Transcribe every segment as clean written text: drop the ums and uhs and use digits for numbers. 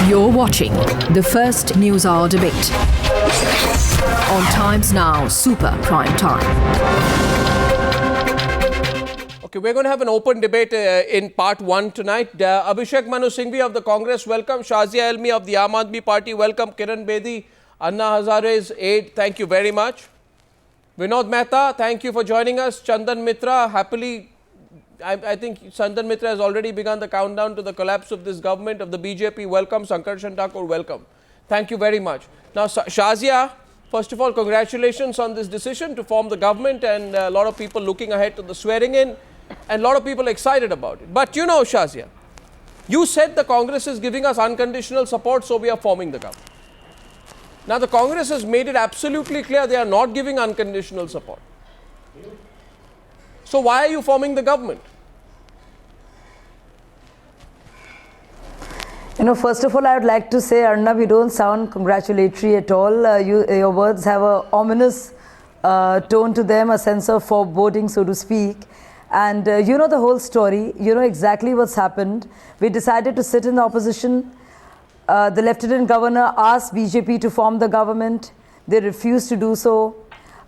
You're watching the first Newshour Debate on Times Now Super Prime Time. Okay, we're going to have an open debate in part one tonight. Abhishek Manu Singhvi of the Congress, welcome. Shazia Ilmi of the Aam Aadmi Party, welcome. Kiran Bedi, Anna Hazare's aide, thank you very much. Vinod Mehta, thank you for joining us. Chandan Mitra, happily, I think Chandan Mitra has already begun the countdown to the collapse of this government of the BJP. Welcome. Sankarshan Thakur, welcome. Thank you very much. Now, Shazia, first of all, congratulations on this decision to form the government, and a lot of people looking ahead to the swearing in, and a lot of people excited about it. But you know, Shazia, you said the Congress is giving us unconditional support, so we are forming the government. Now, the Congress has made it absolutely clear they are not giving unconditional support. So why are you forming the government? You know, first of all, I would like to say, Arnab, you don't sound congratulatory at all. Your words have an ominous tone to them, a sense of foreboding, so to speak. And you know the whole story. You know exactly what's happened. We decided to sit in the opposition. The Lieutenant Governor asked BJP to form the government. They refused to do so.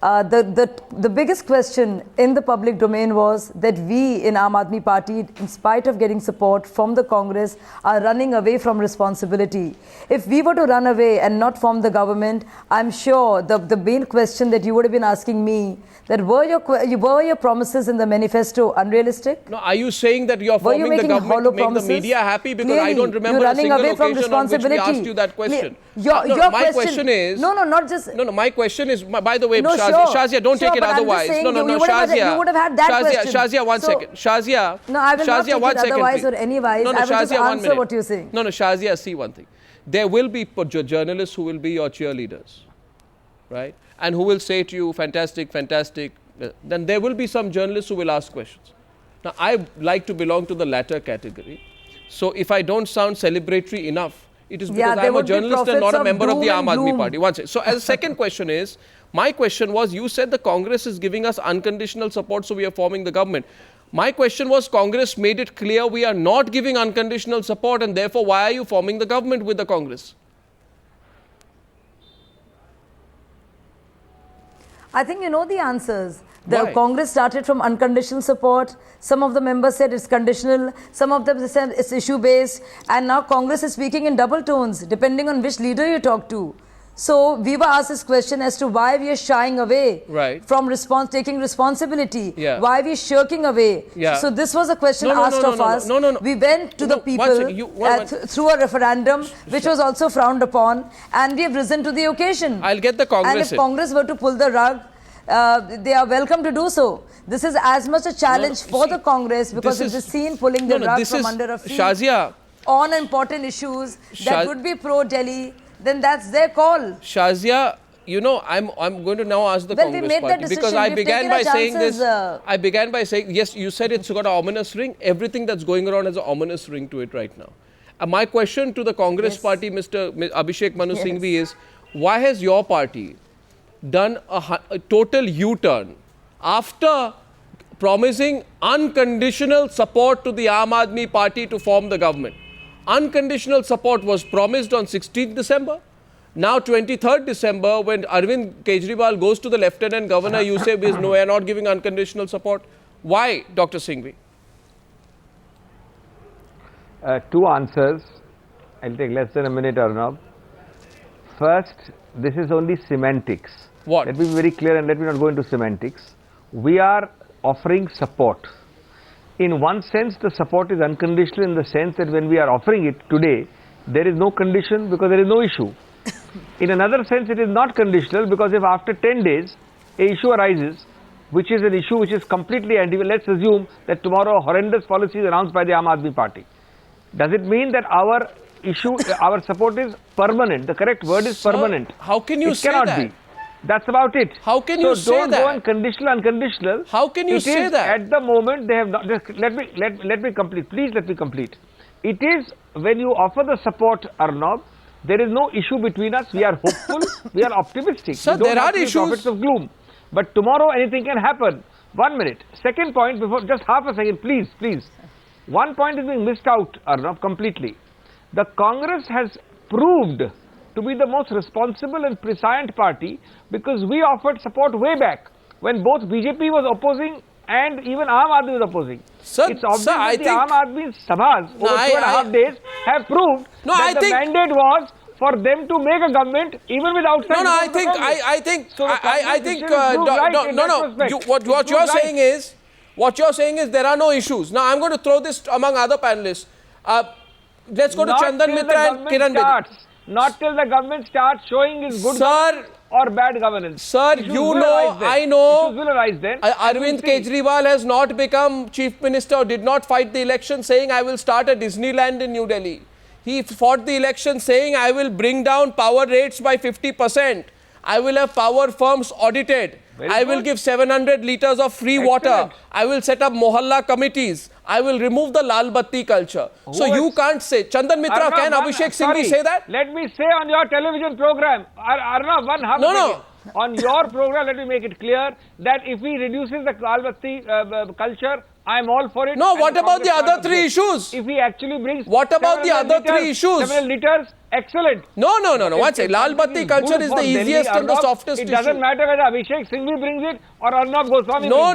The biggest question in the public domain was that we in Aam Aadmi Party, in spite of getting support from the Congress, are running away from responsibility. If we were to run away and not form the government, I'm sure the main question that you would have been asking me, that were your promises in the manifesto unrealistic? No, are you saying that you are forming the government to make the media happy? Because Clearly, I don't remember a single occasion on which we asked you that question. My question is... my question is, by the way, Shazia, don't take it otherwise. Shazia. You would have had that question. Shazia, one second. Shazia. No, I will not take it otherwise or anywise. I will just answer what you're saying. No, Shazia, see one thing. There will be journalists who will be your cheerleaders, right? And who will say to you, fantastic, fantastic. Then there will be some journalists who will ask questions. Now, I like to belong to the latter category. So if I don't sound celebratory enough, it is because I'm a journalist and not a member of the Aam Aadmi Party. One second. So as a second question is, my question was, you said the Congress is giving us unconditional support, so we are forming the government. My question was, Congress made it clear we are not giving unconditional support, and therefore why are you forming the government with the Congress? I think you know the answers. The Congress started from unconditional support. Some of the members said it's conditional. Some of them said it's issue-based. And now Congress is speaking in double tones, depending on which leader you talk to. So we were asked this question as to why we are shying away from taking responsibility. Why we are shirking away. So this was a question asked of us. We went to the people through a referendum, which was also frowned upon, and we have risen to the occasion. I'll get the Congress. And if Congress were to pull the rug, they are welcome to do so. This is as much a challenge for the Congress, because it is seen pulling the rug from under a feet on important issues that would be pro-Delhi. Then that's their call. Shazia, you know, I'm going to now ask the Congress party, because I began by saying this. I began by saying, yes, you said it's got an ominous ring. Everything that's going around has an ominous ring to it right now. My question to the Congress party, Mr. Abhishek Manu Singhvi, is why has your party done a total U-turn after promising unconditional support to the Aam Aadmi Party to form the government? Unconditional support was promised on 16th December. Now 23rd December, when Arvind Kejriwal goes to the Lieutenant Governor, you say we are not giving unconditional support. Why, Dr. Singhvi? Two answers. I'll take less than a minute, Arnab. First, this is only semantics. What? Let me be very clear and let me not go into semantics. We are offering support. In one sense, the support is unconditional in the sense that when we are offering it today, there is no condition because there is no issue. In another sense, it is not conditional because if after 10 days, an issue arises, which is an issue which is completely let's assume that tomorrow a horrendous policy is announced by the Aam Aadmi Party. Does it mean that our support is permanent? The correct word is permanent. How can you say that? It cannot be. That's about it. How can you say that? So don't go on conditional, unconditional. How can you say that? At the moment they have not. Let me complete. Please let me complete. It is when you offer the support, Arnab, there is no issue between us. We are hopeful. We are optimistic. Sir, there are issues. Prophets of gloom. But tomorrow anything can happen. 1 minute. Second point, before just half a second, please. One point is being missed out, Arnab, completely. The Congress has proved to be the most responsible and prescient party because we offered support way back when both BJP was opposing and even Aam Aadmi was opposing. Sir, it's obvious I that the think Aam Aadmi Sabhas over 2.5 days have proved that the mandate was for them to make a government even with outside. What you're saying is there are no issues. Now I'm going to throw this among other panelists. Let's go to Chandan Mitra and Kiran Bedi. Not till the government starts showing its good or bad governance. Sir, you know, I know, will arise then. Arvind Kejriwal has not become chief minister or did not fight the election saying I will start a Disneyland in New Delhi. He fought the election saying I will bring down power rates by 50%. I will have power firms audited. I will give 700 litres of free water. I will set up mohalla committees. I will remove the lal batti culture. So you can't say. Chandan Mitra, can Abhishek Singhvi say that? Let me say on your television program, Arnab, on your program, let me make it clear that if he reduces the lal batti culture, I am all for it. No, what about the other three issues? If he actually brings... What about the other three issues? 7 liters, excellent. No. One second. Lal batti culture is the easiest and the softest issue. It doesn't matter whether Abhishek Singhvi brings it or Arnab Goswami No.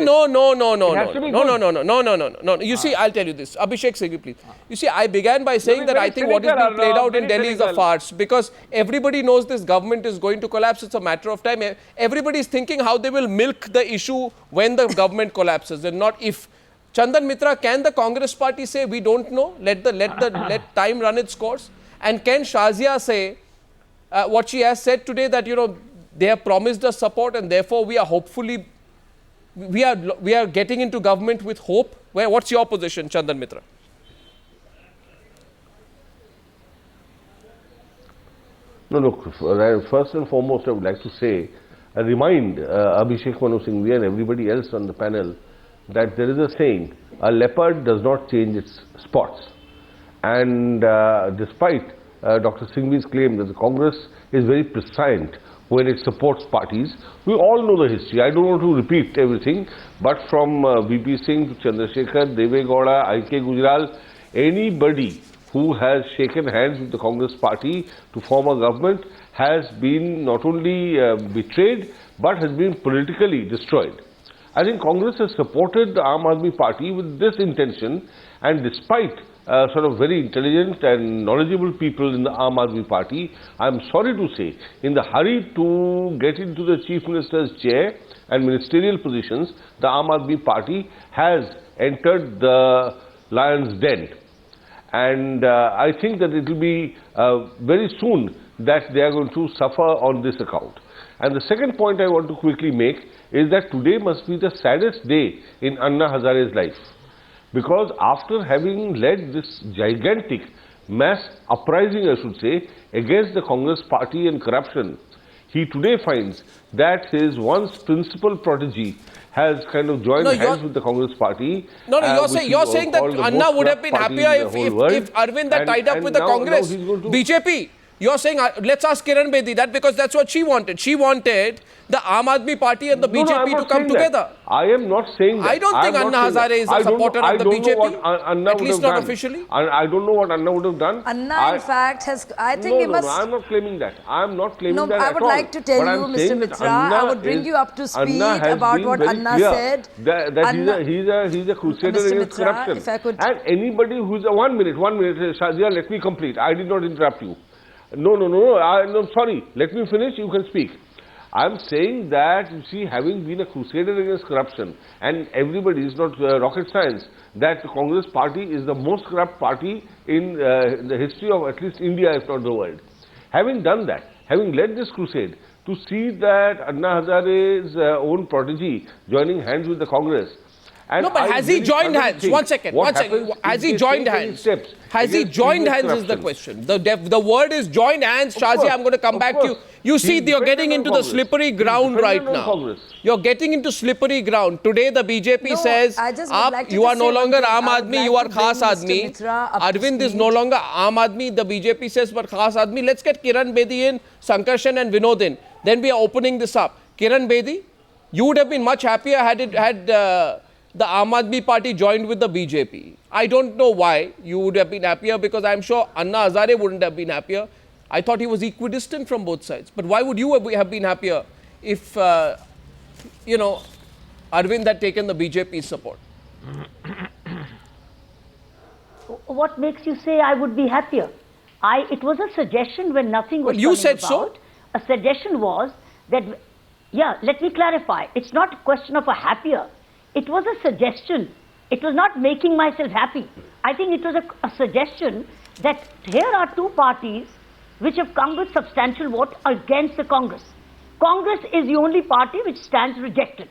You see, I'll tell you this. Abhishek Singhvi, please. You see, I began by saying that I think what is being played out in Delhi is a farce because everybody knows this government is going to collapse. It's a matter of time. Everybody is thinking how they will milk the issue when the government collapses and not if. Chandan Mitra, can the Congress party say we don't know? Let time run its course. And can Shazia say what she has said today that they have promised us support and therefore we are hopefully we are getting into government with hope? What's your position, Chandan Mitra? No, look, first and foremost I would like to say, remind Abhishek Manu Singhvi and everybody else on the panel that there is a saying, a leopard does not change its spots. And despite Dr. Singhvi's claim that the Congress is very prescient when it supports parties, we all know the history. I don't want to repeat everything, but from VP Singh to Chandrasekhar, Deve Gowda, I.K. Gujral, anybody who has shaken hands with the Congress party to form a government has been not only betrayed, but has been politically destroyed. I think Congress has supported the Aam Aadmi Party with this intention, and despite sort of very intelligent and knowledgeable people in the Aam Aadmi Party, I am sorry to say, in the hurry to get into the Chief Minister's chair and ministerial positions, the Aam Aadmi Party has entered the lion's den. And I think that it will be very soon that they are going to suffer on this account. And the second point I want to quickly make is that today must be the saddest day in Anna Hazare's life. Because after having led this gigantic mass uprising, I should say, against the Congress party and corruption, he today finds that his once principal prodigy has kind of joined hands with the Congress party. You're saying that Anna would have been happier if Arvind had tied up with the Congress. BJP. You're saying, let's ask Kiran Bedi that because that's what she wanted. She wanted the Aam Aadmi Party and the BJP to come together. I am not saying that. I don't think Anna Hazare is a supporter of the BJP, at least not officially. I don't know what Anna would have done. Anna, in fact, has... I think we must... No, I'm not claiming that. I'm not claiming that at all. I would like to tell you, Mr. Mitra, I would bring you up to speed about what Anna said. He's a crusader against corruption. And anybody who's... One minute, Shazia, let me complete. I did not interrupt you. No, I'm sorry. Let me finish, you can speak. I'm saying that, you see, having been a crusader against corruption, and everybody is not rocket science, that the Congress party is the most corrupt party in the history of at least India, if not the world. Having done that, having led this crusade, to see that Anna Hazare's own prodigy joining hands with the Congress. No, but has he joined hands? One second. Has he joined hands? Has he joined hands is the question. The word is joined hands. Shazia, I'm going to come back to you. You see, you're getting into the slippery ground right now. You're getting into slippery ground. Today, the BJP says, you are no longer Aam Aadmi, you are Khas Aadmi. Arvind is no longer Aam Aadmi. The BJP says, but Khas Aadmi. Let's get Kiran Bedi in, Sankarshan and Vinod in. Then we are opening this up. Kiran Bedi, you would have been much happier had the Aam Aadmi Party joined with the BJP. I don't know why you would have been happier because I'm sure Anna Hazare wouldn't have been happier. I thought he was equidistant from both sides. But why would you have been happier if, you know, Arvind had taken the BJP's support? What makes you say I would be happier? It was a suggestion when nothing was Well, you said about. so. A suggestion was that, yeah, let me clarify. It's not a question of a happier. It was a suggestion. It was not making myself happy. I think it was a suggestion that here are two parties which have come with substantial vote against the Congress. Congress is the only party which stands rejected.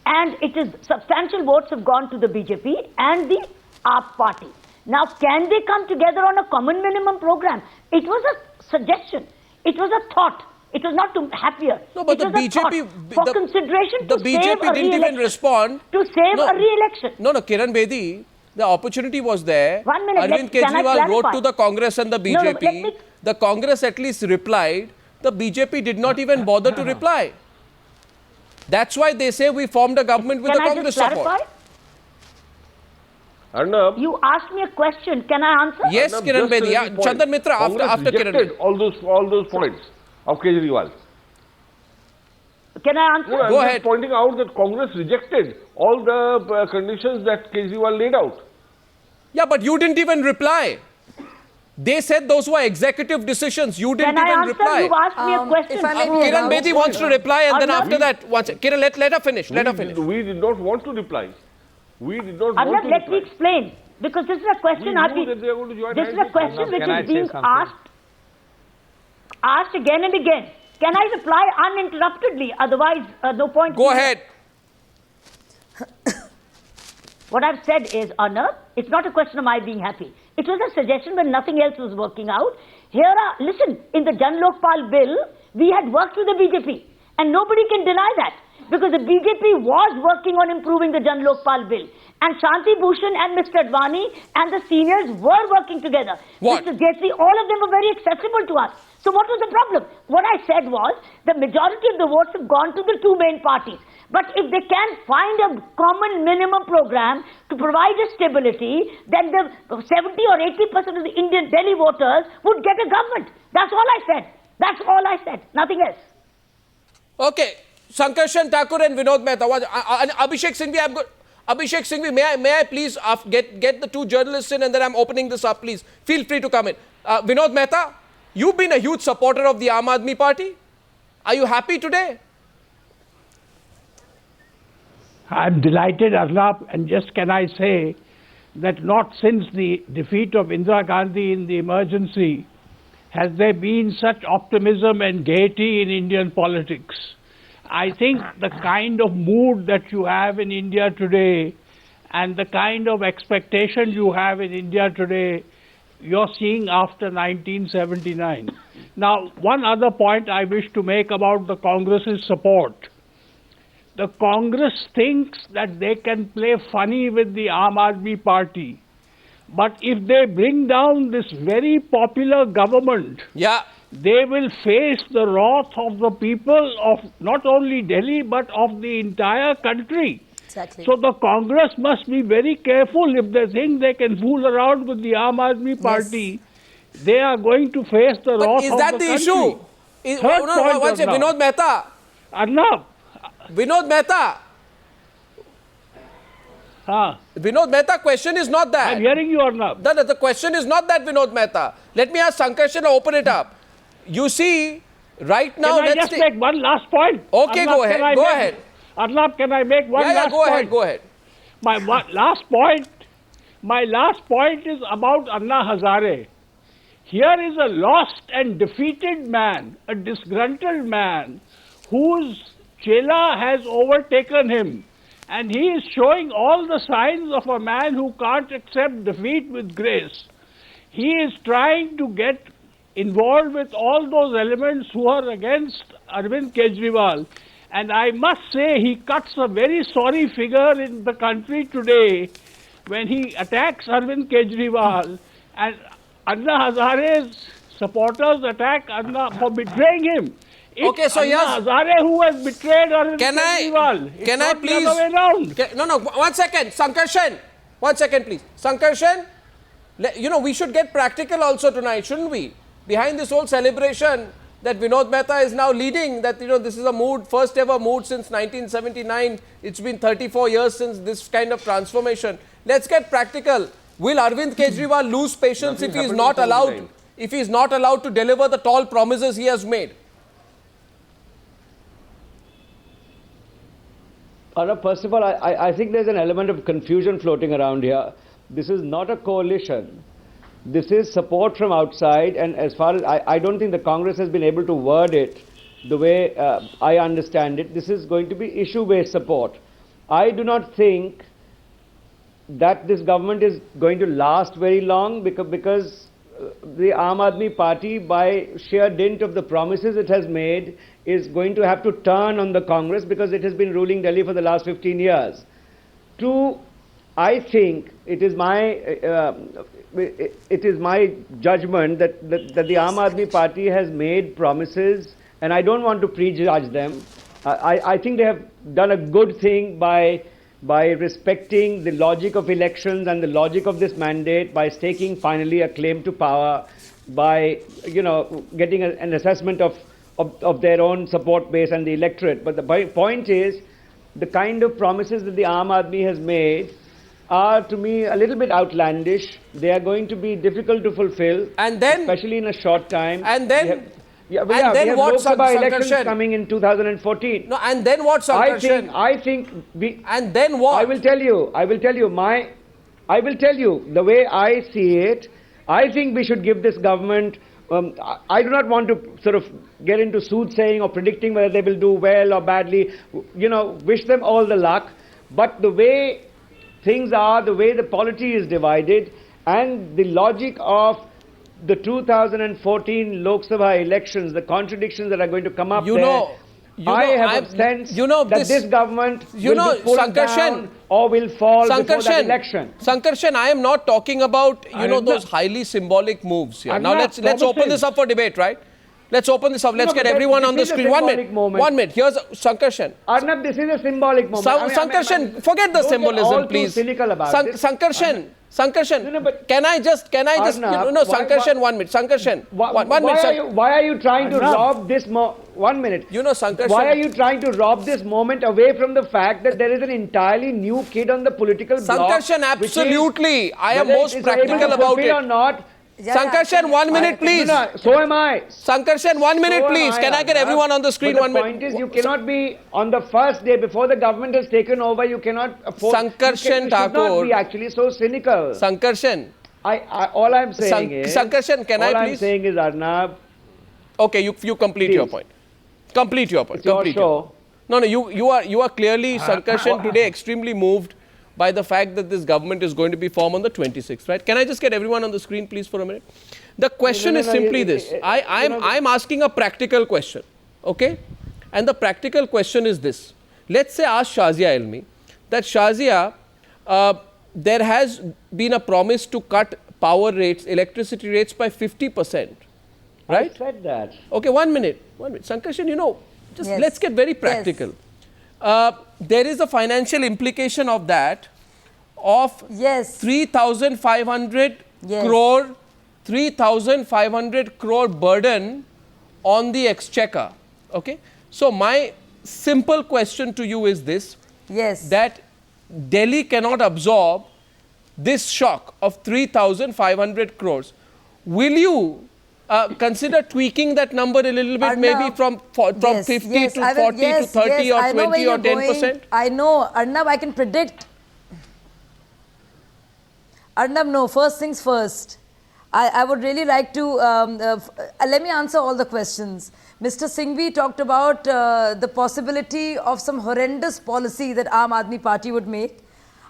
And it is substantial votes have gone to the BJP and the AAP party. Now, can they come together on a common minimum program? It was a suggestion. It was a thought. It was not to happier. No, but it the was a thought BJP... for consideration the to save BJP a didn't even respond. To save a re-election. No, Kiran Bedi, the opportunity was there. 1 minute, Arvind Kejriwal wrote to the Congress and the BJP. No, the Congress at least replied. The BJP did not even bother to reply. That's why they say we formed a government with the Congress support. Arnab, you asked me a question. Can I answer? Yes, Arnab, Kiran Bedi. Yeah, Chandan Mitra after Kiran Bedi. all those points of Kejriwal. Can I answer? No, Go I'm ahead. just pointing out that Congress rejected all the conditions that Kejriwal laid out. Yeah, but you didn't even reply. They said those were executive decisions. You didn't Can I even answer? reply. You've asked me a question. if I may be Kiran allowed- Bedi wants to reply, and then after that, Kiran, let her finish. Let her finish. We did not want to reply. We did not want Arnab, to let me reply. explain. Because this is a question We knew that they are going to join this is hands a question with which Can I is say being something? asked again and again. Can I reply uninterruptedly? Otherwise, no point. Go ahead. What I've said is, Arnab, it's not a question of my being happy. It was a suggestion when nothing else was working out. Listen, in the Jan Lokpal bill, we had worked with the BJP. And nobody can deny that. Because the BJP was working on improving the Jan Lokpal bill. And Shanti Bhushan and Mr. Advani and the seniors were working together. What? Mr. Jaitley, all of them were very accessible to us. So what was the problem? What I said was, the majority of the votes have gone to the two main parties. But if they can find a common minimum program to provide a stability, then the 70 or 80% of the Indian Delhi voters would get a government. That's all I said. That's all I said. Nothing else. Okay. Sankarshan Thakur and Vinod Mehta. Abhishek Singhvi, I'm good. Abhishek Singhvi, may I please get the two journalists in, and then I'm opening this up, please. Feel free to come in. Vinod Mehta, you've been a huge supporter of the Aam Aadmi Party. Are you happy today? I'm delighted, Arnab, and just can I say that not since the defeat of Indira Gandhi in the emergency has there been such optimism and gaiety in Indian politics. I think the kind of mood that you have in India today and the kind of expectation you have in India today, you're seeing after 1979. Now, one other point I wish to make about the Congress's support. The Congress thinks that they can play funny with the Aam Aadmi Party. But if they bring down this very popular government, they will face the wrath of the people of not only Delhi but of the entire country. Exactly. So the Congress must be very careful. If they think they can fool around with the Aam Aadmi Party, they are going to face the wrath of the country. Is that the issue? One second, Vinod Mehta. Arnab. Vinod Mehta. Vinod Mehta, question is not that. I'm hearing you, Arnab. The question is not that, Vinod Mehta. Let me ask Sankarshan to open it up. You see, right now... Can I just make one last point? Okay, Arnab, go ahead. Go ahead. Arnab, can I make one last point? Go ahead. My last point is about Anna Hazare. Here is a lost and defeated man, a disgruntled man, whose chela has overtaken him. And he is showing all the signs of a man who can't accept defeat with grace. He is trying to get involved with all those elements who are against Arvind Kejriwal. And I must say he cuts a very sorry figure in the country today when he attacks Arvind Kejriwal, and Anna Hazare's supporters attack Anna for betraying him. It's Okay, so Anna Hazare who has betrayed Arvind Kejriwal. Can I please... The other way around. No, 1 second. Sankarshan. 1 second, please. Sankarshan, you know, we should get practical also tonight, shouldn't we? behind this whole celebration that Vinod Mehta is now leading, that this is a mood, first ever mood since 1979. It's been 34 years since this kind of transformation. Let's get practical. Will Arvind Kejriwal lose patience if he is not allowed? If he is not allowed to deliver the tall promises he has made? Arnab, first of all, I think there's an element of confusion floating around here. This is not a coalition. This is support from outside, and as far as I don't think the Congress has been able to word it the way I understand it. This is going to be issue-based support. I do not think that this government is going to last very long because the Aam Aadmi Party, by sheer dint of the promises it has made, is going to have to turn on the Congress because it has been ruling Delhi for the last 15 years. Two, I think it is my judgment that the Aam Aadmi Party has made promises, and I don't want to prejudge them. I think they have done a good thing by respecting the logic of elections and the logic of this mandate, by staking finally a claim to power, by getting an assessment of their own support base and the electorate. But the point is, the kind of promises that the Aam Aadmi has made are, to me, a little bit outlandish. They are going to be difficult to fulfill, and then, especially in a short time. And then, we have Lok Sabha elections coming in 2014. No, and then what, Sankarshan? I think we. And then what? I will tell you the way I see it. I think we should give this government. I do not want to sort of get into soothsaying or predicting whether they will do well or badly. Wish them all the luck. But the way things are, the way the polity is divided, and the logic of the 2014 Lok Sabha elections, the contradictions that are going to come up I have a sense that this government will be pulled down or will fall before that election. Sankarshan, I am not talking about those highly symbolic moves here. Now let's open this up for debate, right? Let's open this up. Let's get everyone on the screen. 1 minute. 1 minute. Here's Sankarshan. Arnab, this is a symbolic moment. Sankarshan, forget the symbolism, please. Cynical about this. Sankarshan, can I just, Arnab, Sankarshan, 1 minute. Sankarshan, one minute. Why are you trying to rob this 1 minute. Sankarshan. Why are you trying to rob this moment away from the fact that there is an entirely new kid on the political block? Sankarshan, absolutely. I am most practical about it. Or not. Sankarshan, 1 minute, please. So am I. Sankarshan, 1 minute, please. Can I get everyone on the screen? 1 minute. The point is, you cannot be on the first day before the government has taken over. You cannot afford. Sankarshan Thakur. You should not be actually so cynical. Sankarshan. All I'm saying is. Sankarshan, can I please? All I'm saying is, Arnab. Okay, you complete your point. Complete your point. No, you are clearly, Sankarshan, today extremely moved by the fact that this government is going to be formed on the 26th, right? Can I just get everyone on the screen, please, for a minute? The question is simply this. I'm asking a practical question, okay? And the practical question is this. Let's say ask Shazia Ilmi that Shazia, there has been a promise to cut power rates, electricity rates by 50%, right? I said that. Okay, 1 minute. Sankarshan, just let's get very practical. There is a financial implication of that of 3,500 crore burden on the exchequer. Okay, so my simple question to you is this: that Delhi cannot absorb this shock of 3,500 crores. Will you consider tweaking that number a little bit, maybe from 50 to 40 to 30 or 20 or 10%? I know, Arnab, I can predict. Arnab, no, first things first. I would really like to, let me answer all the questions. Mr. Singhvi talked about the possibility of some horrendous policy that Aam Aadmi Party would make.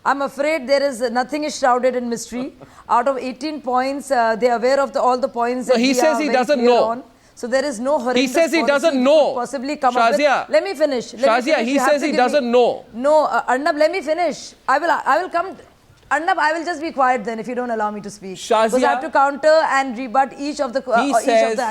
I'm afraid nothing is shrouded in mystery. Out of 18 points, they are aware of all the points that he says he doesn't know. On. So there is no horrendous He says he doesn't know. Possibly come Shazia, up with. Let me finish. Shazia, he says he doesn't know. No, Arnab, let me finish. I will come. Arnab, I will just be quiet then if you don't allow me to speak. Shazia, because I have to counter and rebut each of the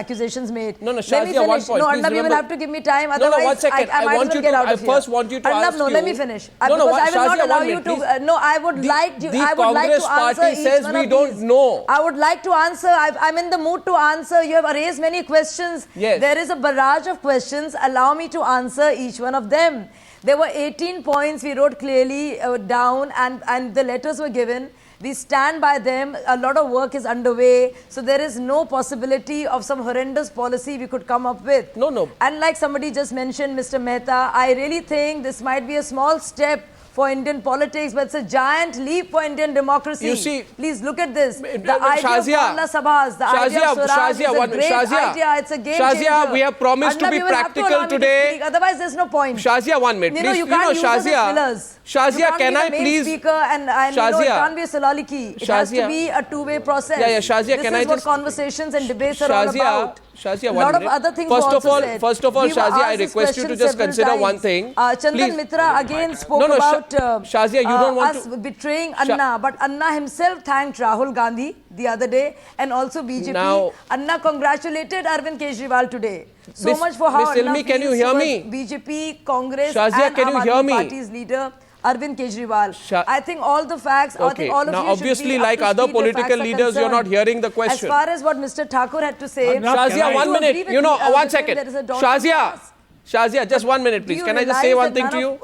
accusations made. No, Shazia, let me finish. No, Arnab, you will have to give me time. Otherwise, no, 1 second. I might as well get out of here. I first want you to Arnab, no, let me finish. Because I will not allow you to. No, I would like to. I would like to answer each says one we of don't these. know. I would like to answer. I'm in the mood to answer. You have raised many questions. Yes. There is a barrage of questions. Allow me to answer each one of them. There were 18 points we wrote clearly down, and the letters were given. We stand by them. A lot of work is underway. So there is no possibility of some horrendous policy we could come up with. No. And like somebody just mentioned, Mr. Mehta, I really think this might be a small step for Indian politics, but it's a giant leap for Indian democracy. You see, please look at this. The idea Shazia, of Parla Sabhas, the idea of Swaraj is a great idea. It's a game changer. Shazia, we have promised to be practical today. Otherwise, there's no point. Shazia, 1 minute, please. You can't use us as fillers. Shazia, can I please? Speaker and Shazia, it can't be a soliloquy. It has to be a two-way process. Yeah, Shazia, can I just? This is what conversations and debates are all about. Shazia, a lot of other things First of all, Shazia, I request you to just consider one thing. Chandan Mitra again spoke about Shazia, you don't want us betraying Anna, but Anna himself thanked Rahul Gandhi the other day and also BJP. Now, Anna congratulated Arvind Kejriwal today. So much for how Anna Ilmi, can you hear me? BJP, Congress Shazia, and can you Aam hear Aadmi me? Party's leader I think Kejriwal. I think all the facts, I think all of now you obviously should be like other political leaders, you're not hearing the question. As far as what Mr. Thakur had to say. Shazia, 1 minute. You know, 1 second. Shazia, just 1 minute, please. Can I just say one thing to you?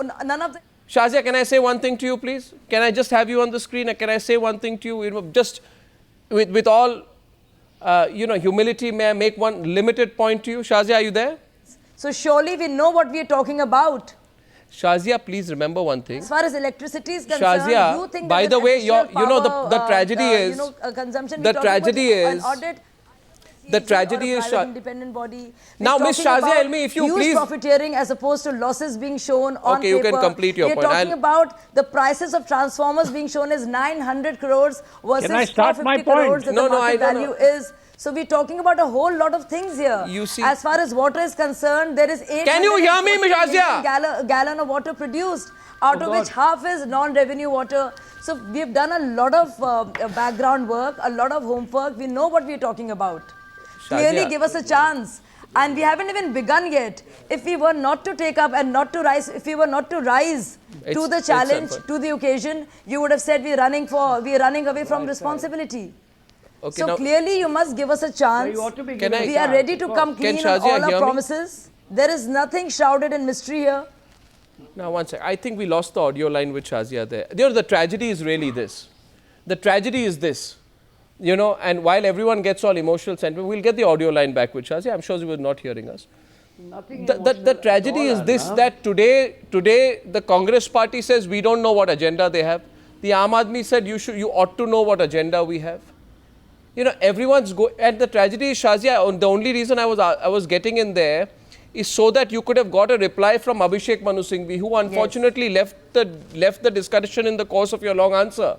Shazia, can I say one thing to you, please? Can I just have you on the screen? Can I say one thing to you? You know, just with all, humility, may I make one limited point to you? Shazia, are you there? So surely we know what we are talking about. Shazia, please remember one thing. As far as electricity is concerned, Shazia, you think by that the way, the tragedy is, consumption, the tragedy is, the tragedy is, independent body. Now, Ms. Shazia Ilmi, if you huge please, profiteering as opposed to losses being shown on paper. Okay, you can complete your point. We're talking about the prices of transformers being shown as 900 crores versus 450 crores that the market value is. So we're talking about a whole lot of things here. You see, as far as water is concerned, there is 8 can you hear me, Ms. Shazia? Gallon of water produced, out of which half is non-revenue water. So we've done a lot of background work, a lot of homework. We know what we're talking about. Shazia, clearly give us a chance. And we haven't even begun yet. If we were not to take up and not to rise, if we were not to rise to the challenge, to the occasion, you would have said we're running away from responsibility. Okay, so clearly you must give us a chance. We are ready to come clean on all our promises. There is nothing shrouded in mystery here. Now, one second. I think we lost the audio line with Shazia there. The tragedy is really this. The tragedy is this. You know, and while everyone gets all emotional sentiment, we'll get the audio line back with Shazia. I'm sure she was not hearing us. The tragedy is this, that today the Congress party says we don't know what agenda they have. The Aam Aadmi said you ought to know what agenda we have. You know, everyone's and the tragedy is, Shazia, the only reason I was getting in there is so that you could have got a reply from Abhishek Manu Singhvi, who unfortunately left the discussion in the course of your long answer.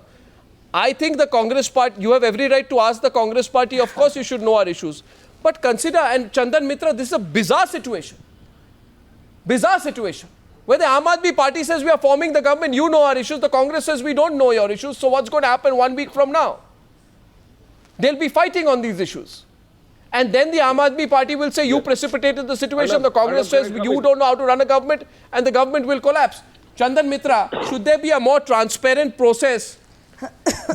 I think the Congress party, you have every right to ask the Congress party, of course you should know our issues. But consider, and Chandan Mitra, this is a bizarre situation. Bizarre situation. Where the Aam Aadmi Party says we are forming the government, you know our issues, the Congress says we don't know your issues, so what's going to happen 1 week from now? They'll be fighting on these issues. And then the Aam Aadmi Party will say, you precipitated the situation, the Congress says you don't know how to run a government, and the government will collapse. Chandan Mitra, should there be a more transparent process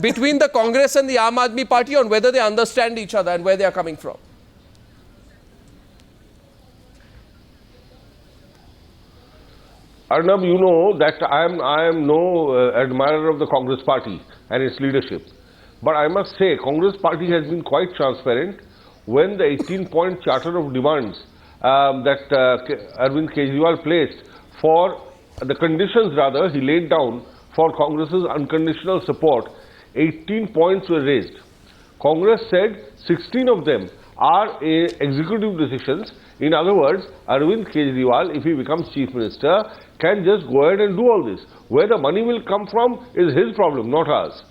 between the Congress and the Aam Aadmi Party on whether they understand each other and where they are coming from? Arnab, you know that I am no admirer of the Congress party and its leadership. But I must say, Congress party has been quite transparent when the 18-point charter of demands that Arvind Kejriwal placed for the conditions rather he laid down for Congress's unconditional support. 18 points were raised. Congress said 16 of them are executive decisions. In other words, Arvind Kejriwal, if he becomes Chief Minister, can just go ahead and do all this. Where the money will come from is his problem, not ours.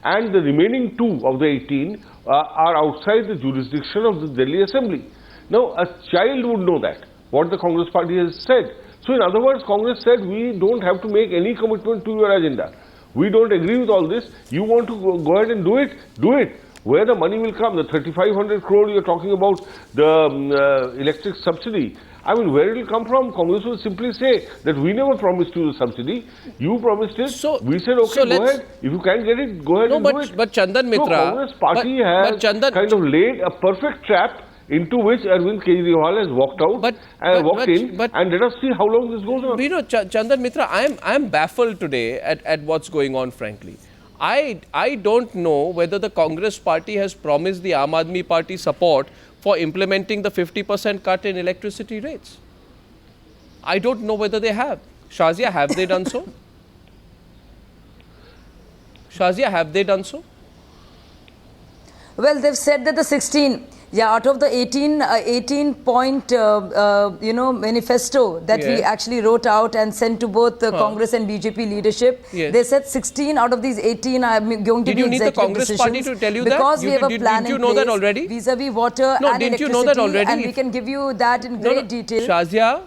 And the remaining 2 of the 18 are outside the jurisdiction of the Delhi Assembly. Now, a child would know that, what the Congress party has said. So, in other words, Congress said we don't have to make any commitment to your agenda. We don't agree with all this. You want to go ahead and do it? Do it. Where the money will come, the 3,500 crore you're talking about, the electric subsidy. I mean, where it will come from? Congress will simply say that we never promised you the subsidy. You promised it. So, we said, okay, go ahead. If you can't get it, go ahead and do it. But Chandan Mitra... So, Congress party has kind of laid a perfect trap into which Arvind Kejriwal has walked out and let us see how long this goes on. You know, Chandan Mitra, I am baffled today at what's going on, frankly. I don't know whether the Congress party has promised the Aam Aadmi Party support for implementing the 50% cut in electricity rates. I don't know whether they have. Shazia, have they done so? Shazia, have they done so? Well, they've said that the 16... Yeah, out of the 18-point, manifesto that we actually wrote out and sent to both the Congress and BJP leadership, they said 16 out of these 18 are going to be executive decisions. Did you need the Congress party to tell you that? Because we have a plan in place vis-a-vis water and electricity, you know that already? And we can give you that in great detail. Shazia,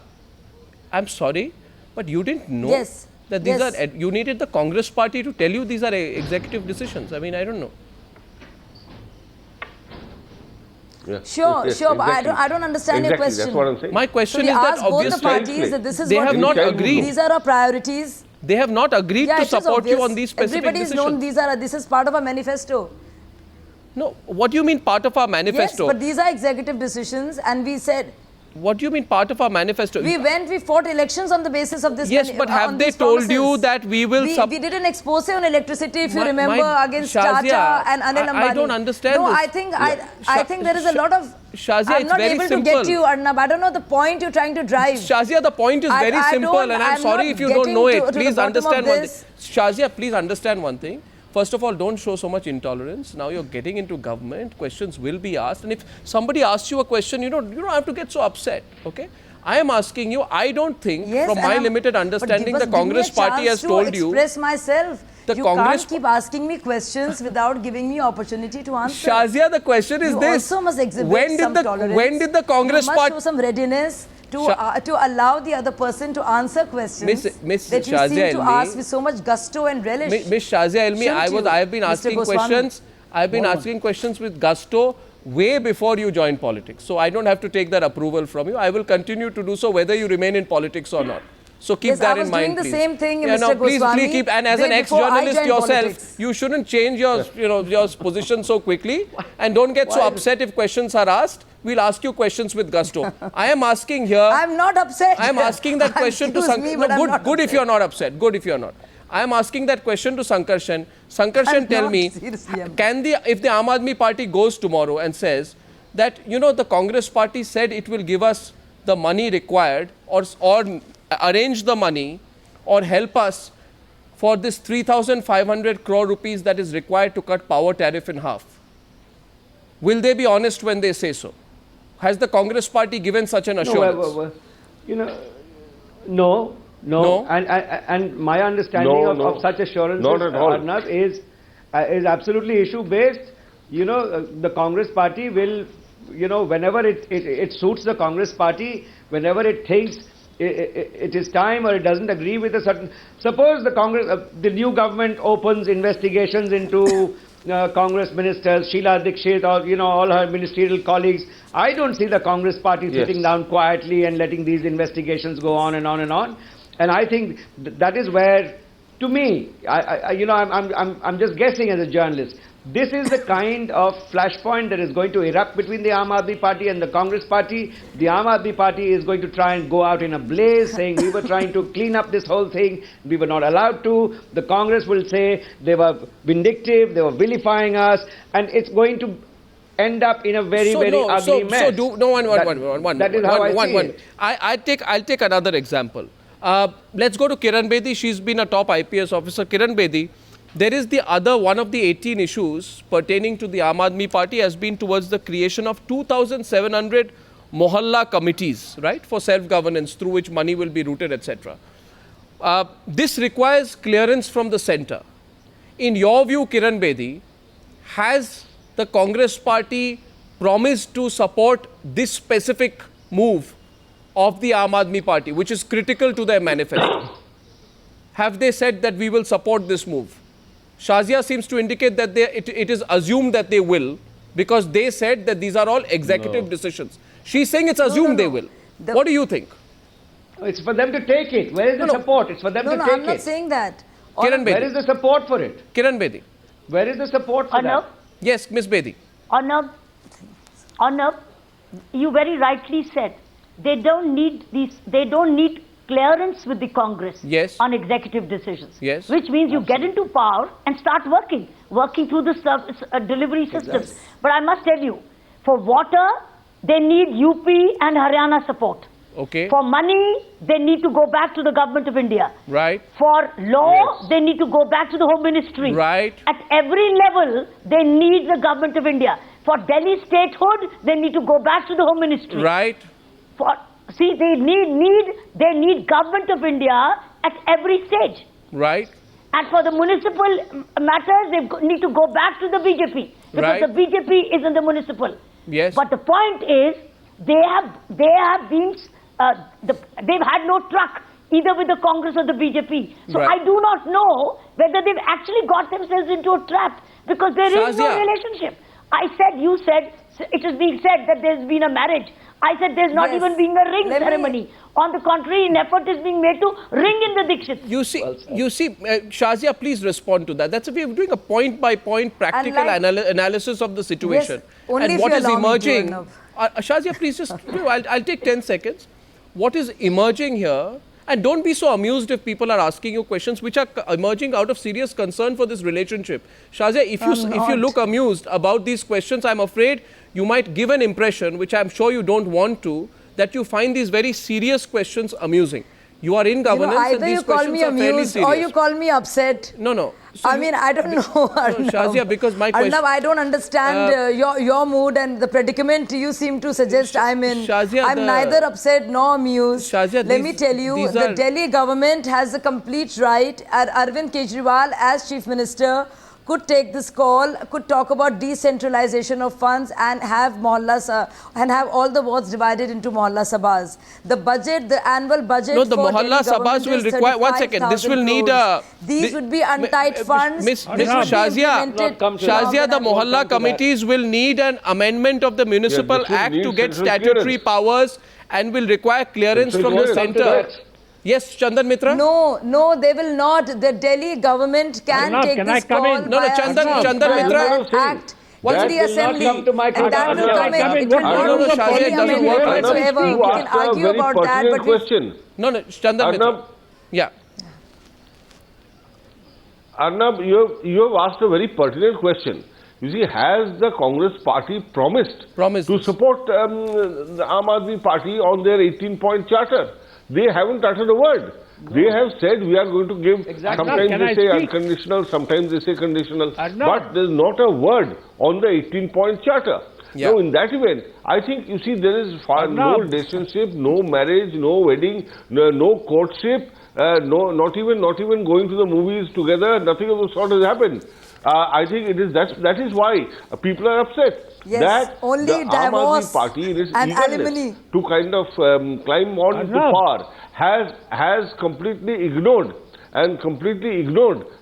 I'm sorry, but you didn't know that these are... You needed the Congress party to tell you these are executive decisions. I mean, I don't know. Yeah. Sure, but I don't understand your question. That's what I'm saying. My question is that obviously both the parties that this is they have not agreed. These are our priorities. They have not agreed to support you on these specific decisions. Everybody's known this is part of our manifesto. No, what do you mean part of our manifesto? Yes, but these are executive decisions, and we said... What do you mean part of our manifesto? We fought elections on the basis of this. Yes, but have they told you that we will... We did an expose on electricity, if you remember, against Tata and Anil Ambani. I don't understand No, this. I think there is a lot of... Shazia, I'm not able to get you, Arnab. I don't know the point you're trying to drive. Shazia, the point is very simple, and I'm sorry if you don't know it. Please understand one thing. Shazia, please understand one thing. First of all, don't show so much intolerance. Now you're getting into government, questions will be asked. And if somebody asks you a question, you don't have to get so upset, okay? I am asking you, I don't think, from my limited understanding, the Congress party has told you... express myself. You can't keep asking me questions without giving me opportunity to answer. Shazia, the question is this. You also must exhibit some tolerance. When did the Congress party... You must show some readiness to allow the other person to answer questions that you seem to ask with so much gusto and relish. Miss Shazia Ilmi, I have been asking questions. I've been asking questions with gusto way before you joined politics. So I don't have to take that approval from you. I will continue to do so whether you remain in politics or not. So keep that in mind, please. I was doing the same thing, Mr. Goswami. Please keep, and as an ex-journalist yourself, you shouldn't change your, your position so quickly, and don't get so upset if questions are asked. We'll ask you questions with gusto. I am asking here. I'm not upset. I am asking that question to Sankarshan. Good if you are not upset. Good if you are not. I am asking that question to Sankarshan. Sankarshan, tell me, if the Aam Aadmi Party goes tomorrow and says that, the Congress party said it will give us the money required or arrange the money or help us for this 3,500 crore rupees that is required to cut power tariff in half. Will they be honest when they say so? Has the Congress party given such an assurance? No. And my understanding of such assurances, Arnab, is absolutely issue-based. The Congress party will, whenever it suits the Congress party, whenever it thinks it is time or it doesn't agree with a certain... Suppose the new government opens investigations into Congress ministers, Sheila Dikshit or, all her ministerial colleagues. I don't see the Congress party sitting down quietly and letting these investigations go on and on and on. And I think that is where, to me, I'm just guessing as a journalist, this is the kind of flashpoint that is going to erupt between the Aam Aadmi Party and the Congress Party. The Aam Aadmi Party is going to try and go out in a blaze saying we were trying to clean up this whole thing, we were not allowed to. The Congress will say they were vindictive, they were vilifying us, and it's going to end up in a very ugly mess. That is how I see it. I'll take another example. Let's go to Kiran Bedi. She's been a top IPS officer. Kiran Bedi, there is one of the 18 issues pertaining to the Aam Aadmi Party has been towards the creation of 2,700 mohalla committees, right, for self-governance through which money will be routed, etc. This requires clearance from the centre. In your view, Kiran Bedi, has the Congress Party promised to support this specific move of the Aam Aadmi Party, which is critical to their manifesto? have they said that we will support this move? Shazia seems to indicate that it is assumed that they will, because they said that these are all executive decisions. She's saying it's assumed they will. What do you think? It's for them to take it. Where is the support? It's for them to take it. I'm not saying that. Kiran Bedi. Where is the support for it? Kiran Bedi. Where is the support for that? Yes, Ms. Bedi. Arnab, you very rightly said they don't need clearance with the Congress on executive decisions. Yes. Which means you get into power and start working through the service, delivery systems. Exactly. But I must tell you, for water, they need UP and Haryana support. Okay. For money, they need to go back to the government of India. Right. For law, they need to go back to the Home Ministry. Right. At every level, they need the government of India. For Delhi statehood, they need to go back to the Home Ministry. Right. See, they need government of India at every stage. Right. And for the municipal matters, they need to go back to the BJP. Because the BJP is in the municipal. Yes. But the point is, they've had no truck either with the Congress or the BJP. So I do not know whether they've actually got themselves into a trap, because there is no relationship. You said, it is being said that there's been a marriage. I said there's not even being a ring ceremony. On the contrary, an effort is being made to ring in the Dixit. You see, Shazia, please respond to that. That's a way of doing a point-by-point practical analysis of the situation. Yes, and what is emerging. Shazia, please just, I'll take 10 seconds. What is emerging here, and don't be so amused if people are asking you questions which are emerging out of serious concern for this relationship. Shazia, if you look amused about these questions, I'm afraid you might give an impression, which I'm sure you don't want to, that you find these very serious questions amusing. You are in governance, and these questions are fairly serious. Or you call me upset. No. So I mean, I don't know, Arnab. Shazia, because my question... Arnab, I don't understand your mood and the predicament you seem to suggest I'm in. Shazia, I'm neither upset nor amused. Shazia, Let me tell you, the Delhi government has the complete right, Arvind Kejriwal as Chief Minister could take this call, could talk about decentralization of funds and have and have all the wards divided into mohalla sabas. The budget, the annual budget. No, the mohalla sabas will require. 1 second. This will need a. These would be untied funds. Miss Shazia, the mohalla committees will need an amendment of the Municipal Act to get statutory powers and will require clearance from the centre. Yes, Chandan Mitra? No, they will not. The Delhi government can take this call. No, Chandan Mitra. Act. What's the assembly? And that will come in. It will not be any amendment whatsoever. We can argue about that. But question. No, Chandan Mitra. Yeah. Arnab, you have asked a very pertinent question. You see, has the Congress party promised to support the Aam Aadmi Party on their 18-point charter? They haven't uttered a word. They have said we are going to give, sometimes they say unconditional, sometimes they say conditional, but there is not a word on the 18-point charter. Now, in that event, I think, you see, there is no relationship, no marriage, no wedding, no courtship, not even going to the movies together, nothing of the sort has happened. I think that is why people are upset. Yes, that only the Aam Aadmi Party in its eagerness to kind of climb on to power has completely ignored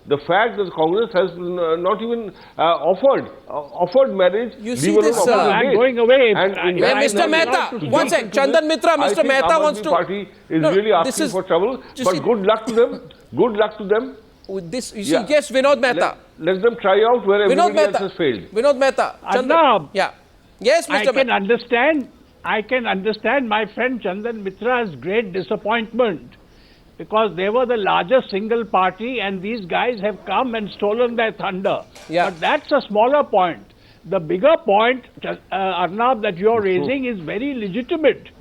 the fact that Congress has not even offered marriage. You see this, I'm going away. Mr. Mehta, 1 second. Chandan Mitra, Mr. Mehta wants to... Party is really asking for trouble, but good luck to them. Good luck to them. This, you see, yes, Vinod Mehta. Let them try out where everybody else has failed. Vinod Mehta. Arnab, Yes, Mr. Mehta. I can understand my friend Chandan Mitra's great disappointment, because they were the largest single party and these guys have come and stolen their thunder. But that's a smaller point. The bigger point, Arnab, that you're raising is very legitimate.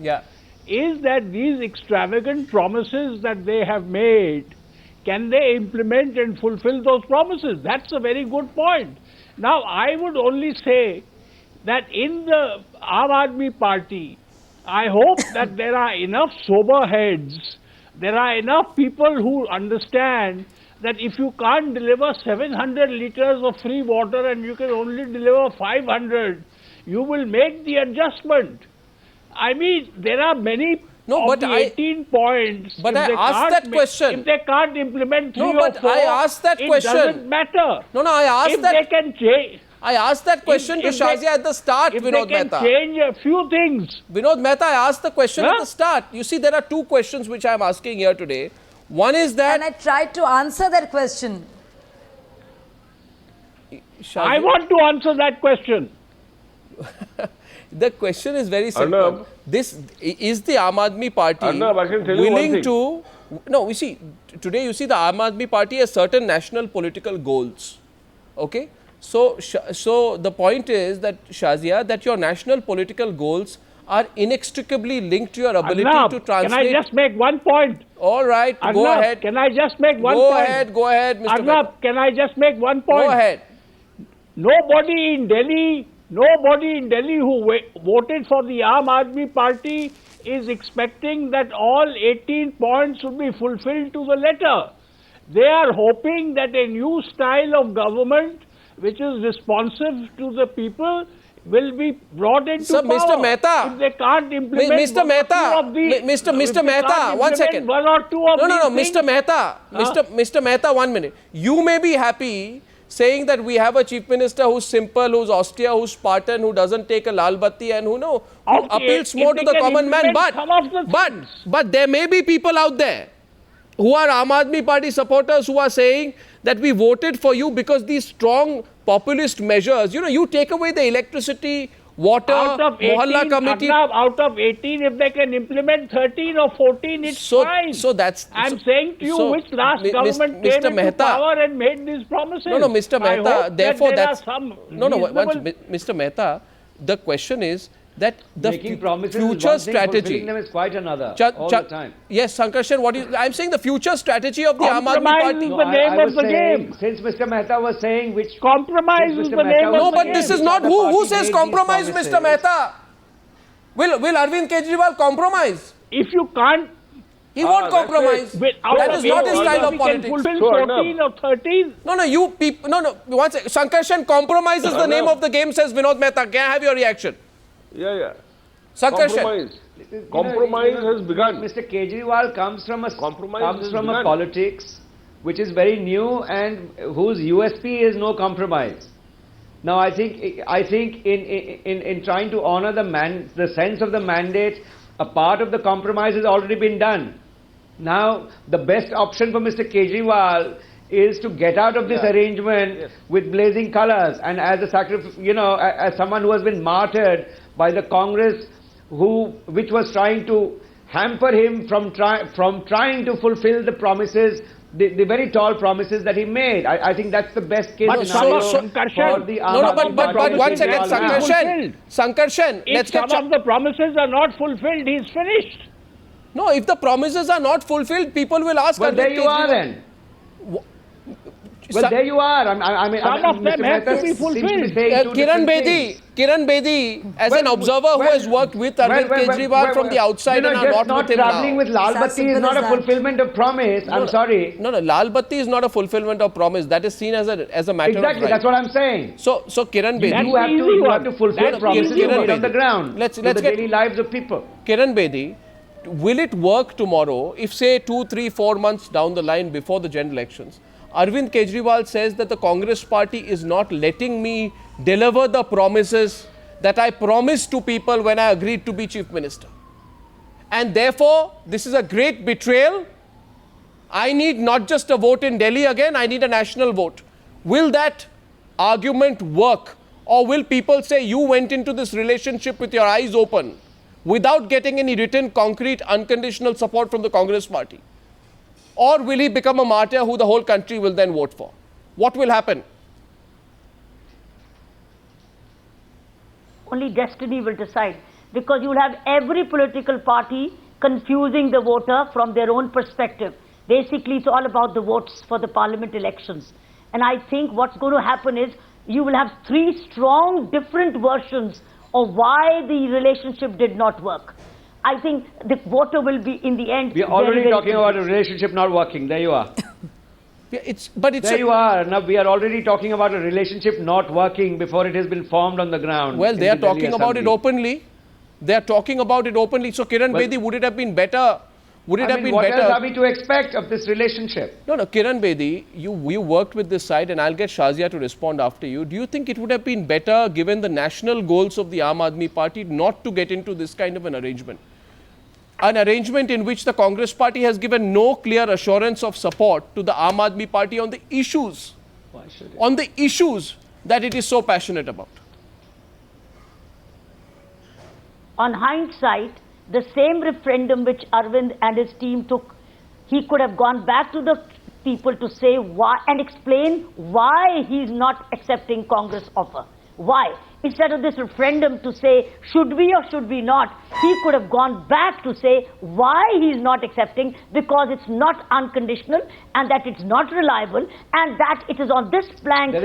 Is that these extravagant promises that they have made, can they implement and fulfill those promises? That's a very good point. Now, I would only say that in the Aam Aadmi Party, I hope that there are enough sober heads, there are enough people who understand that if you can't deliver 700 liters of free water and you can only deliver 500, you will make the adjustment. I mean, there are many No, of but the 18 points. But if I they asked can't that question. If they can't implement 3 No, or but 4, I asked that question. It doesn't matter. No, I asked if that. They can change. I asked that question to Shazia at the start, Vinod If they Mehta. can change a few things. Vinod Mehta, I asked the question at the start. You see, there are 2 questions which I am asking here today. One is that... And I tried to answer that question. Shazia, I want to answer that question. the question is very simple. Arnab. This is the Aam Aadmi Party Arnab, I can tell you one willing thing. to... No, we see, today you see the Aam Aadmi Party has certain national political goals. Okay? So the point is that, Shazia, that your national political goals are inextricably linked to your ability Arnab, to translate... Can I just make one point? All right, Arnab, go ahead. Can I just make one point? Go ahead, Mr. Arnab, Mehta. can I just make one point? Go ahead. Nobody in Delhi who voted for the Aam Aadmi Party is expecting that all 18 points will be fulfilled to the letter. They are hoping that a new style of government, which is responsive to the people, will be brought into power. Mr. Mehta. If they can't implement Mr. Mehta, Mr. Mehta, 1 second. One or two of No, these Mr. Mehta, Mr. Mehta, 1 minute. You may be happy saying that we have a chief minister who's simple, who's austere, who's Spartan, who doesn't take a lal batti and who appeals more to the common man. But there may be people out there who are Aam Aadmi Party supporters who are saying that we voted for you because these strong populist measures, you take away the electricity, water, Mohalla committee. Arnab, out of 18, if they can implement 13 or 14, it's fine. I'm saying to you, which last government came into power and made these promises? No, Mr. Mehta, therefore that's... Mr. Mehta, the question is that the future strategy... them is quite another, all the time. Yes, Sankarshan, I'm saying the future strategy of the Aam Aadmi Party. Compromise is the name of the game. Since Mr. Mehta was saying which... Compromise is the name of the game. No, but this is not... Who says compromise, Mr. Mehta? Will Arvind Kejriwal compromise? If you can't... He won't compromise. That is not his style of politics. Fulfill 14 or 13. No, you people... No, one second. Sankarshan, compromise is the name of the game, says Vinod Mehta. Can I have your reaction? Yeah. Sankarshan. Compromise has begun. Mr. Kejriwal comes from a politics which is very new and whose USP is no compromise. Now, I think in trying to honor the sense of the mandate, a part of the compromise has already been done. Now, the best option for Mr. Kejriwal is to get out of this arrangement with blazing colors, and as as someone who has been martyred by the Congress, which was trying to hamper him from trying to fulfill the promises, the very tall promises that he made. I think that's the best case scenario for the Aam Aadmi but Party. 1 second, Sankarshan. If some of the promises are not fulfilled, he's finished. No, if the promises are not fulfilled, people will ask... Well, there you are then. Well, there you are. Some of them have to be fulfilled. Kiran Bedi, as an observer who has worked with Arvind Kejriwal from the outside and are not with him now. Traveling with Lal Batti is not a fulfillment of promise. I'm sorry. No, Lal Batti is not a fulfillment of promise. That is seen as a matter of right. Exactly, that's what I'm saying. So Kiran Bedi... You have to fulfill promises you made on the ground. Let's the daily lives of people. Kiran Bedi, will it work tomorrow if, say, 2, 3, 4 months down the line before the general elections, Arvind Kejriwal says that the Congress party is not letting me deliver the promises that I promised to people when I agreed to be chief minister. And therefore, this is a great betrayal. I need not just a vote in Delhi again, I need a national vote. Will that argument work? Or will people say you went into this relationship with your eyes open without getting any written, concrete, unconditional support from the Congress party? Or will he become a martyr who the whole country will then vote for? What will happen? Only destiny will decide, because you will have every political party confusing the voter from their own perspective. Basically, it's all about the votes for the parliament elections. And I think what's going to happen is you will have 3 strong different versions of why the relationship did not work. I think the voter will be, in the end... We are already talking about a relationship not working. There you are. There you are. Now, we are already talking about a relationship not working before it has been formed on the ground. Well, they are talking about it openly. They are talking about it openly. So, Kiran Bedi, would it have been better? Would it have been what better? What else are we to expect of this relationship? No, Kiran Bedi, you worked with this side, and I'll get Shazia to respond after you. Do you think it would have been better, given the national goals of the Aam Aadmi Party, not to get into this kind of an arrangement? An arrangement in which the Congress Party has given no clear assurance of support to the Aam Aadmi Party on the issues, that it is so passionate about. On hindsight, the same referendum which Arvind and his team took, he could have gone back to the people to say why and explain why he's not accepting Congress offer. Why? Instead of this referendum to say, should we or should we not, he could have gone back to say why he's not accepting, because it's not unconditional and that it's not reliable and that it is on this plank that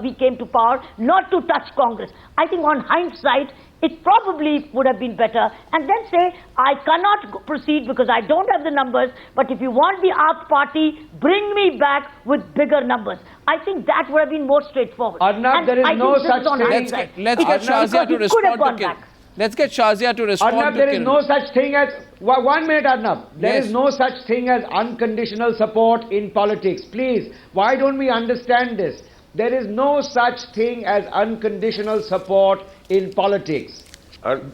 we came to power, not to touch Congress. I think on hindsight, it probably would have been better, and then say, I cannot proceed because I don't have the numbers, but if you want the Aap Party, bring me back with bigger numbers. I think that would have been more straightforward. Arnab, there is no such thing. Let's get Shazia to respond to Kiran. Let's get Shazia to respond Arnab, to there is Kiran. no such thing as... 1 minute, Arnab. There Yes. is no such thing as unconditional support in politics. Please, why don't we understand this? There is no such thing as unconditional support in politics.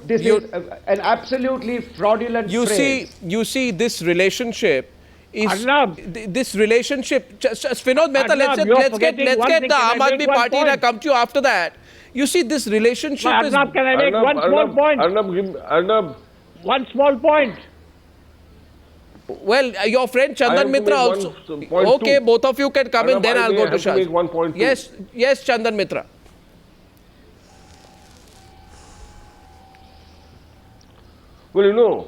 This is an absolutely fraudulent phrase. You see, this relationship is Arnab. this relationship. Vinod Mehta, Arnab, let's get the Aam Aadmi Party, and I come to you after that. You see, this relationship is. Arnab, can I make one small point? Arnab, One small point. Well, your friend Chandan Mitra also. Okay, both of you can come in, then I'll go to Shaz. Make 1.2. Yes, Chandan Mitra. Well,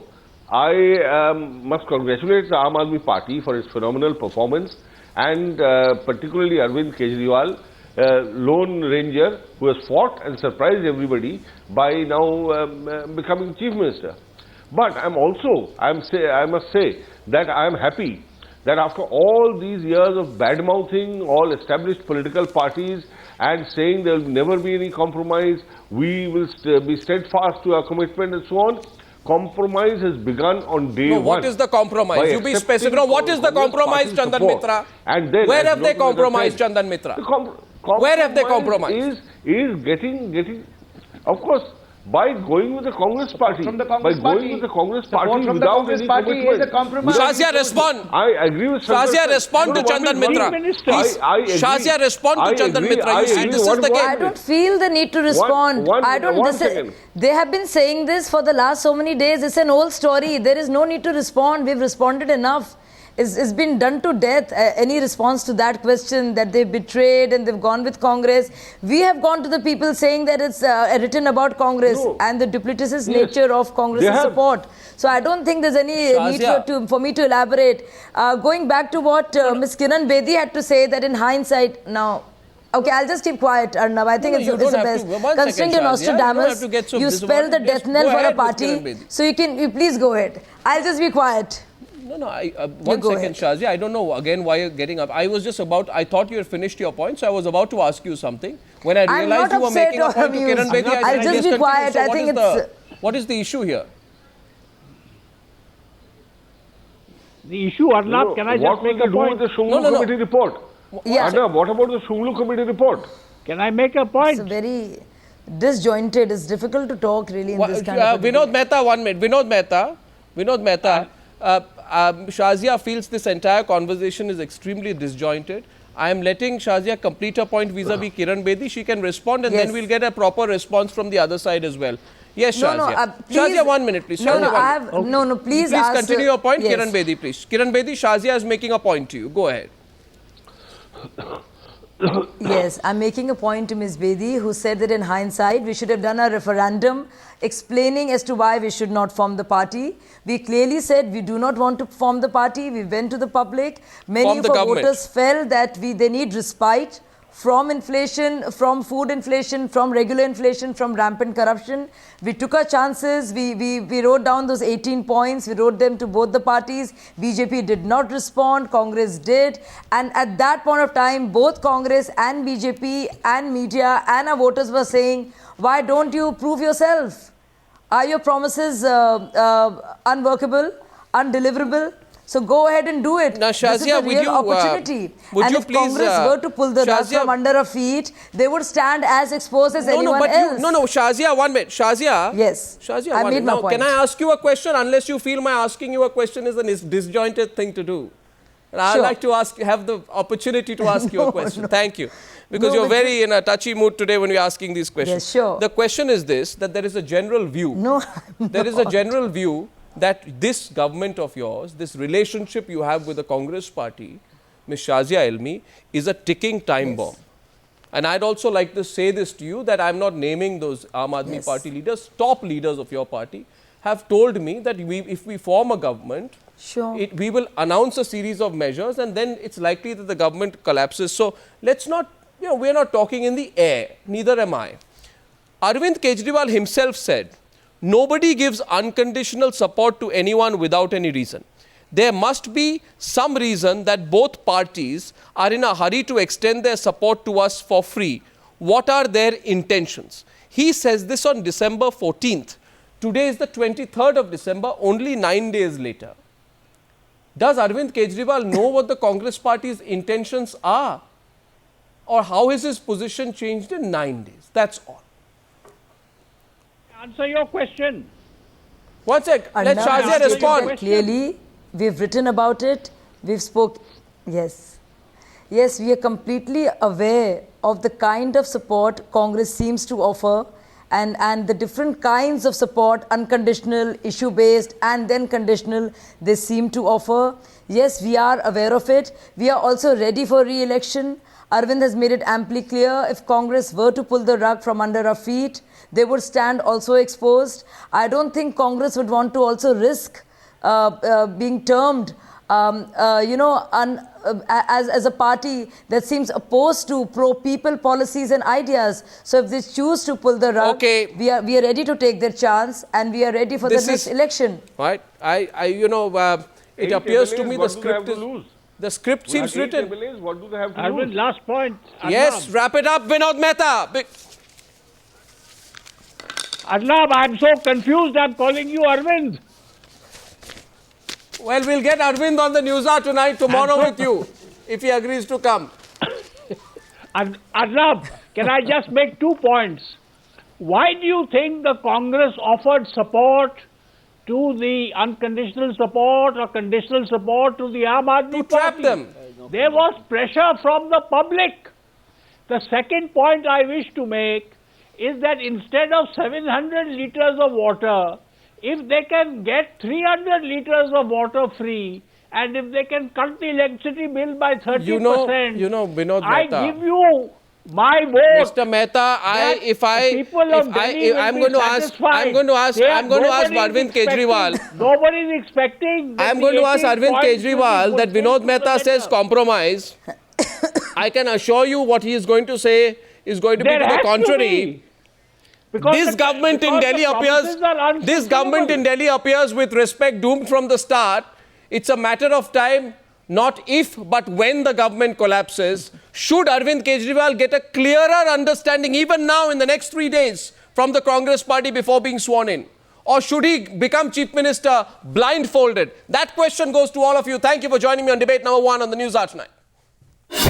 I must congratulate the Aam Aadmi Party for its phenomenal performance, and particularly Arvind Kejriwal, Lone Ranger, who has fought and surprised everybody by now becoming Chief Minister. But I must say that I am happy that after all these years of bad-mouthing all established political parties and saying there will never be any compromise, we will be steadfast to our commitment and so on, compromise has begun on day one. What is the compromise? You be specific. No, what is the compromise, Chandan Mitra? And then, where have they compromised, Chandan Mitra? Where have they compromised? Is getting, of course, by going with the Congress Party. Without any commitment. Shazia, respond. I agree with Shazia, respond to Chandan Mitra. Shazia, respond to Chandan Mitra. You see, this is the game. I don't feel the need to respond. They have been saying this for the last so many days. It's an old story. There is no need to respond. We've responded enough. It's been done to death. Any response to that question that they've betrayed and they've gone with Congress. We have gone to the people saying that it's written about Congress and the duplicitous nature of Congress's support. So I don't think there's any need for me to elaborate. Going back to what Ms. Kiran Bedi had to say, that in hindsight now. Okay, I'll just keep quiet, Arnab. I think it's the best. Considering you're Nostradamus, you spell the death knell for a party. So you please go ahead. I'll just be quiet. No, one second, Shazia. I don't know again why you're getting up. I thought you had finished your point, so I was about to ask you something. When I realized you were making a point to Kiran Bedi, I said, I'll just be quiet. So I think it's... What is the issue here? The issue, Arnab, can I just make a point? What will they do with the Shunglu Committee report? Arnab, what about the Shunglu Committee report? Can I make a point? It's very disjointed. It's difficult to talk really in this kind of... Vinod Mehta, 1 minute. Vinod Mehta. Shazia feels this entire conversation is extremely disjointed. I am letting Shazia complete her point vis-a-vis Kiran Bedi. She can respond and then we'll get a proper response from the other side as well. Yes, Shazia. Shazia, 1 minute, please. Please continue your point, Kiran Bedi, please. Kiran Bedi, Shazia is making a point to you. Go ahead. Yes, I'm making a point to Ms. Bedi, who said that in hindsight we should have done a referendum explaining as to why we should not form the party. We clearly said we do not want to form the party. We went to the public. Many of our voters felt that they need respite from inflation, from food inflation, from regular inflation, from rampant corruption. We took our chances. We wrote down those 18 points. We wrote them to both the parties. BJP did not respond. Congress did. And at that point of time, both Congress and BJP and media and our voters were saying, why don't you prove yourself? Are your promises unworkable, undeliverable? So go ahead and do it. Now, Shazia, this is a real opportunity. And if Congress were to pull the rug from under our feet, they would stand as exposed as anyone else. No, Shazia, 1 minute. Shazia. Yes. Shazia, I made my point. Can I ask you a question? Unless you feel my asking you a question is a disjointed thing to do. I'd like to have the opportunity to ask you a question. Thank you. Because you're very in a touchy mood today when we're asking these questions. Yes, sure. The question is this, that there is a general view. No, there is a general view that this government of yours, this relationship you have with the Congress party, Ms. Shazia Ilmi, is a ticking time bomb. And I'd also like to say this to you, that I'm not naming those Aam Aadmi Party leaders, top leaders of your party, have told me that if we form a government, we will announce a series of measures and then it's likely that the government collapses. So let's not, we're not talking in the air, neither am I. Arvind Kejriwal himself said, nobody gives unconditional support to anyone without any reason. There must be some reason that both parties are in a hurry to extend their support to us for free. What are their intentions? He says this on December 14th. Today is the 23rd of December, only 9 days later. Does Arvind Kejriwal know what the Congress party's intentions are? Or how has his position changed in 9 days? That's all. Answer your question. One sec. Let Shazia respond. Clearly, we've written about it. We've spoken. Yes. Yes, we are completely aware of the kind of support Congress seems to offer and the different kinds of support, unconditional, issue-based and then conditional, they seem to offer. Yes, we are aware of it. We are also ready for re-election. Arvind has made it amply clear, if Congress were to pull the rug from under our feet, they would stand also exposed. I don't think Congress would want to also risk being termed, as a party that seems opposed to pro-people policies and ideas. So if they choose to pull the rug, we are ready to take their chance and we are ready for the next election. Right. It appears to me the script seems written. What do they have to lose? Last point. Yes, wrap it up, Vinod Mehta. Arnab, I'm so confused, I'm calling you Arvind. Well, we'll get Arvind on the Newshour tonight, tomorrow with you, if he agrees to come. Arnab, can I just make 2 points? Why do you think the Congress offered support to the unconditional support or conditional support to the Aam Aadmi Party? To trap them. There was pressure from the public. The second point I wish to make is that instead of 700 litres of water, if they can get 300 litres of water free, and if they can cut the electricity bill by 30%, Vinod I Mehta, give you my vote. Mr. Mehta, I'm going to ask Arvind Kejriwal. Nobody's expecting. I'm going to ask Arvind Kejriwal that Vinod Mehta says compromise. I can assure you what he is going to say is going to be to the contrary. This government in Delhi appears with respect doomed from the start. It's a matter of time, not if, but when the government collapses. Should Arvind Kejriwal get a clearer understanding, even now in the next 3 days, from the Congress party before being sworn in? Or should he become Chief Minister blindfolded? That question goes to all of you. Thank you for joining me on Debate Number 1 on the Newshour tonight.